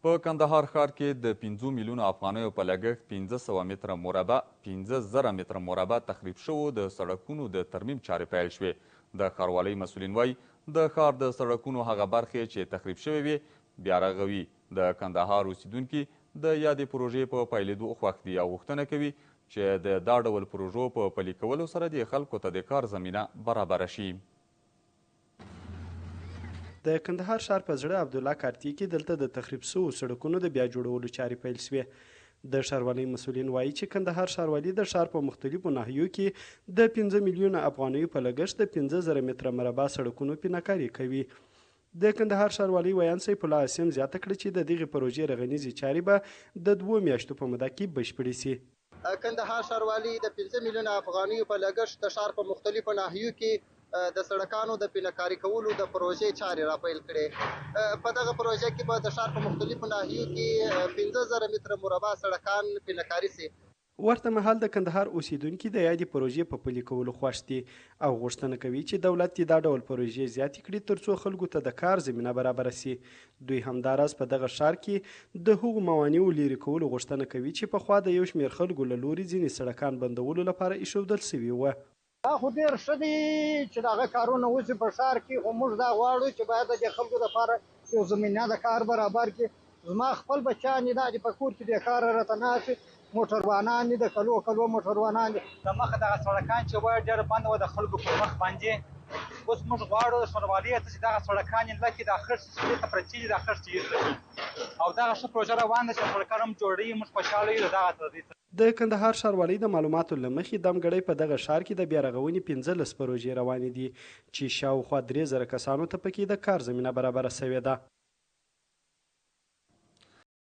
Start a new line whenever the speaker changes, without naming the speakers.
په کندهار ښار کې د 5 میلیونو افغانیو په لګښت 1500 متره مربع 15000 متره مربع تخریب شوو د سړکونو د ترمیم چارې پیل شوې. د ښاروالۍ مسؤلین وایي د ښار د سړکونو هغه برخې چې تخریب شوې وي بیا رغوي. د کندهار اوسیدونکي د یادې پروژې په پیلېدو خوښ دي او غوښتنه کوي چې د دا ډول پروژو په پلي کولو سره د خلکو ته د کار زمینه برابره شي.
د کندهار ښار په زړه عبدالله کارتي کې دلته د تخریب شوو سړکونو د بیا جوړولو چارې پیل شوې. د ښاروالۍ مسؤلین وایي چې کندهار ښاروالي د ښار په مختلفو ناحیو کې د 15 میلیونو افغانیو په لګښت د 15000 متره مربع سړکونو پینهکاري کوي. د کندهار ښاروالۍ ویان سیف الله حسین زیاته کړه چې د دغې پروژې رغنیزې چارې به د 2 میاشتو په موده کې بشپړې شي.
کندهار ښاروالي د 15 میلیونه افغانیو په لګښت د ښار په مختلفو ناحیو کې د سړکانو د پینهکاري کولو د پروژې چارې راپیل کړې. په دغه پروژه کې به د ښار په مختلفو ناحیو کې 15000 متره مربع سړکان پینهکاري شي.
ورته مهال د کندهار اوسیدونکي د یادې پروژې په پلي کولو خوښ دي او غوښتنه کوي چې دولت دې دا ډول پروژې زیاتې کړي ترڅو خلکو ته د کار زمینه برابره شي. دوی همداراز په دغه ښار کې د هغو موانعو لرې کولو غوښتنه کوي چې پخوا د یو شمېر خلکو له لوري ځینې سړکان بندولو لپاره ایښودل شوي وه.
دا خو ډېر ښه دي چې دغه کارونه وشي په ښار کې، خو موږ دا غواړو چې باید د دې خلکو لپاره یو زمینه د کار برابر کړي. زما خپل بچیان دا دي په کور کې بېکاره راته ناست دي، موټروانان دي، د کلو موټروانان دي.
د مخه دغه سړکان چې وه ډېره بنده وه د خلکو پر مخ باندې. اوس موږ غواړو ښاروالۍ ته چې دغه سړکان یې لکې دا خښ چې دې ته پرتې دي دا خښ چې ایسته شي او دغه ښه پروژه روانه ده چې سړکان هم جوړوي. موږ خوشحاله یو د دغه
د کندهار ښاروالۍ د معلوماتو له مخې دمګړۍ په دغه ښار کې د بیا رغونې 15 پروژې روانې دي چې شاوخوا 3000 کسانو ته پکې د کار زمینه برابره شوې ده.